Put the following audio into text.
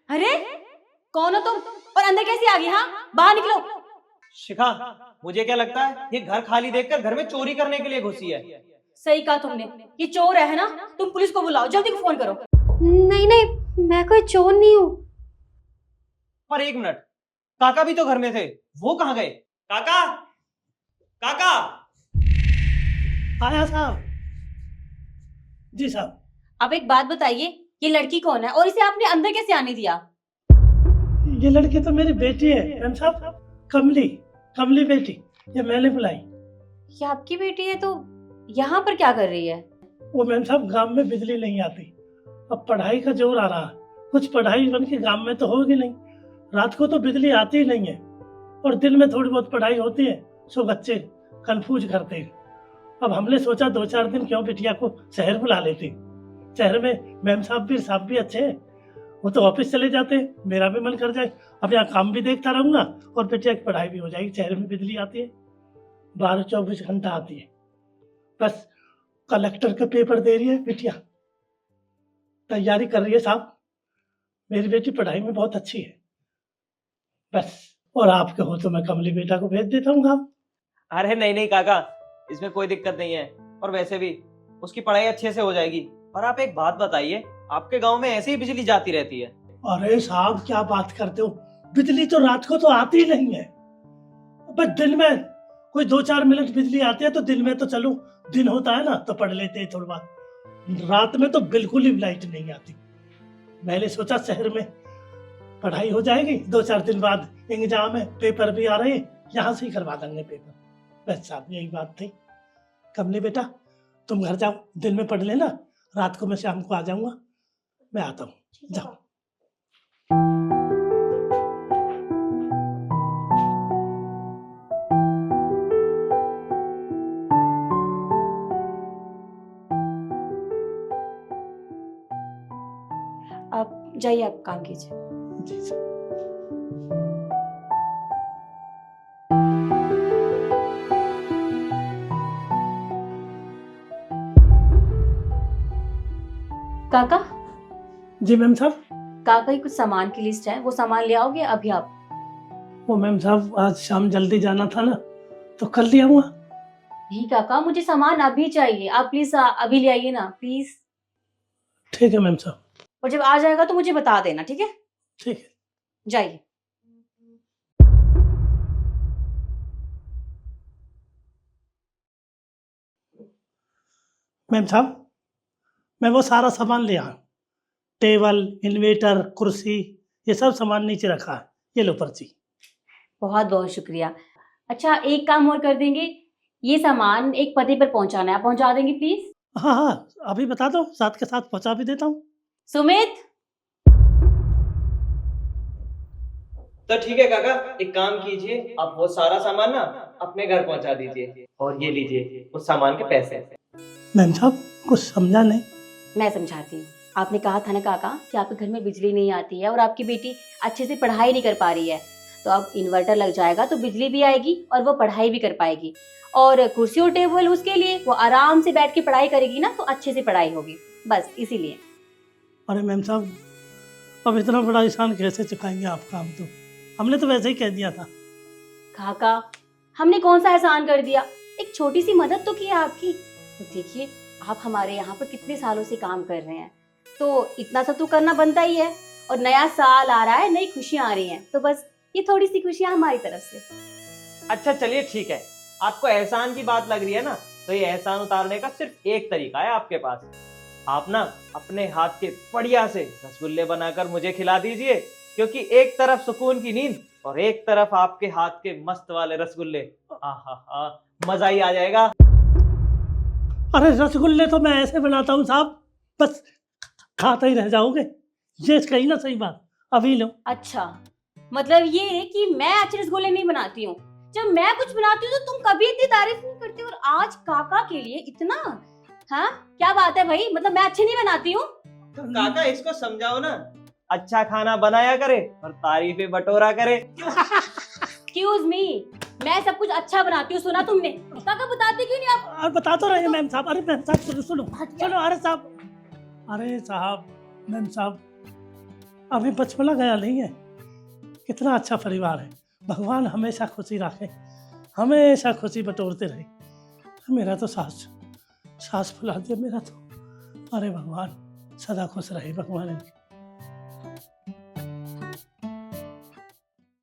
अरे कौन हो तुम और अंदर कैसे आ गई? हाँ बाहर निकलो। शिखा, मुझे क्या लगता है ये घर खाली देखकर घर में चोरी करने के लिए घुसी है। सही कहा तुमने, ये चोर है ना। तुम पुलिस को बुलाओ, जल्दी फोन करो। नहीं नहीं, मैं कोई चोर नहीं हूँ। पर एक मिनट, काका भी तो घर में थे, वो कहाँ गए? काका, काका। आया साहब। जी साहब। अब एक बात बताइए, ये लड़की कौन है और इसे आपने अंदर कैसे आने दिया? ये लड़की तो मेरी बेटी है मैम साहब, कमली। कमली बेटी, ये मैंने बुलाई। ये आपकी बेटी है तो यहाँ पर क्या कर रही है? वो मैम साहब गांव में बिजली नहीं आती, अब पढ़ाई का जोर आ रहा है। कुछ पढ़ाई बन के गांव में तो होगी नहीं, रात को तो बिजली आती ही नहीं है और दिन में थोड़ी बहुत पढ़ाई होती है, सो बच्चे कंफ्यूज करते हैं। अब हमने सोचा 2-4 दिन क्यों बिटिया को शहर बुला लेते। शहर में मैम साहब भी अच्छे हैं, वो तो ऑफिस चले जाते हैं, मेरा भी मन कर जाए, अब यहाँ काम भी देखता रहूंगा और बिटिया की पढ़ाई भी हो जाएगी। शहर में बिजली आती है 12-24 घंटा आती है। बस कलेक्टर का पेपर दे रही है बिटिया, तैयारी कर रही है साहब। मेरी बेटी पढ़ाई में बहुत अच्छी है। बस और आपके हो तो मैं कमली बेटा को भेज देता हूँ गाँव। अरे नहीं नहीं काका, इसमें कोई दिक्कत नहीं है और वैसे भी उसकी पढ़ाई अच्छे से हो जाएगी। और आप एक बात बताइए, आपके गांव में ऐसे ही बिजली जाती रहती है? अरे साहब क्या बात करते हो, बिजली तो रात को तो आती ही नहीं है, बस दिन में कोई 2-4 मिनट बिजली आती है तो दिन में तो चलो, दिन होता है ना तो पढ़ लेते हैं थोड़ी बात। रात में तो बिल्कुल ही लाइट नहीं आती। मैंने सोचा शहर में पढ़ाई हो जाएगी, 2-4 दिन बाद एग्जाम है, पेपर भी आ रहे हैं, यहाँ से ही करवा देंगे पेपर। बस साहब यही बात थी। कमली बेटा तुम घर जाओ, दिन में पढ़ लेना, रात को मैं शाम को आ जाऊंगा, मैं आता हूँ, जाओ। आप जाइए, आप काम कीजिए। जी सर। काका, जी मैम साहब। काका की कुछ सामान की लिस्ट है, वो सामान ले आओगे अभी आप? वो मैम साहब आज शाम जल्दी जाना था ना, तो कल ले आऊंगा। नहीं काका, मुझे सामान अभी चाहिए, आप प्लीज अभी ले आइए ना प्लीज। ठीक है मैम साहब। और जब आ जाएगा तो मुझे बता देना, ठीक है? ठीक है। जाइए। मैम साहब मैं वो सारा सामान ले आया, टेबल, इन्वेटर, कुर्सी, ये सब सामान नीचे रखा है, ये लो पर्ची। बहुत बहुत शुक्रिया। अच्छा एक काम और कर देंगे, ये सामान एक पते पर पहुंचाना है, आप पहुंचा देंगे प्लीज? हाँ हाँ अभी बता दो, साथ के साथ पहुंचा भी देता हूँ। सुमित। तो ठीक है काका, एक काम कीजिए, आप वो सारा सामान ना अपने घर पहुंचा दीजिए और ये लीजिए उस सामान के पैसे। मैम साहब कुछ समझा नहीं। मैं समझाती हूँ। आपने कहा था ना काका कि आपके घर में बिजली नहीं आती है और आपकी बेटी अच्छे से पढ़ाई नहीं कर पा रही है, तो अब इन्वर्टर लग जाएगा तो बिजली भी आएगी और वो पढ़ाई भी कर पाएगी। और कुर्सी और टेबल उसके लिए, वो आराम से बैठ के पढ़ाई करेगी ना, तो अच्छे से पढ़ाई होगी, बस इसीलिए। अरे मैम साहब अब इतना बड़ा एहसान कैसे चुकाएंगे आप काम, तो हमने तो वैसे ही कह दिया था। काका हमने कौन सा एहसान कर दिया, एक छोटी सी मदद तो की है आपकी। तो देखिए आप हमारे यहाँ पर कितने सालों से काम कर रहे हैं, तो इतना सा तो करना बनता ही है। और नया साल आ रहा है, नई खुशियां आ रही हैं, तो बस ये थोड़ी सी खुशियां हमारी तरफ से। अच्छा चलिए ठीक है, आपको एहसान की बात लग रही है ना, तो ये एहसान उतारने का सिर्फ एक तरीका है आपके पास। आप ना अपने हाथ के बढ़िया से रसगुल्ले बनाकर मुझे खिला दीजिए, क्योंकि एक तरफ सुकून की नींद और एक तरफ आपके हाथ के मस्त वाले रसगुल्ले, आहा मजा ही आ जाएगा। अरे रसगुल्ले तो मैं ऐसे बनाता हूँ साहब, बस खाते ही रह जाओगे, ये कही ना सही बात। अभी लो। अच्छा मतलब ये कि मैं अच्छे रसगुल्ले नहीं बनाती हूँ, जब मैं कुछ बनाती हूँ तो तुम कभी इतनी तारीफ नहीं करती, और आज काका के लिए इतना। हाँ क्या बात है भाई, मतलब मैं अच्छे नहीं बनाती हूँ? काका इसको समझाओ ना, अच्छा खाना बनाया करे और तारीफें बटोरा करे। एक्सक्यूज मी, मैं सब कुछ अच्छा बनाती हूँ, सुना तुमने? काका बताते क्यों नहीं आप? बता तो रहे हैं मैम साहब। अरे मैम साहब सुनो सुनो सुनो। अरे साहब मैम साहब, अभी बचपना गया नहीं है। कितना अच्छा परिवार है। भगवान हमेशा खुशी रखे, हमेशा खुशी बटोरते रहे। मेरा तो सास फुला दिया मेरा तो। अरे भगवान, सदा खुश रहे भगवान इनकी।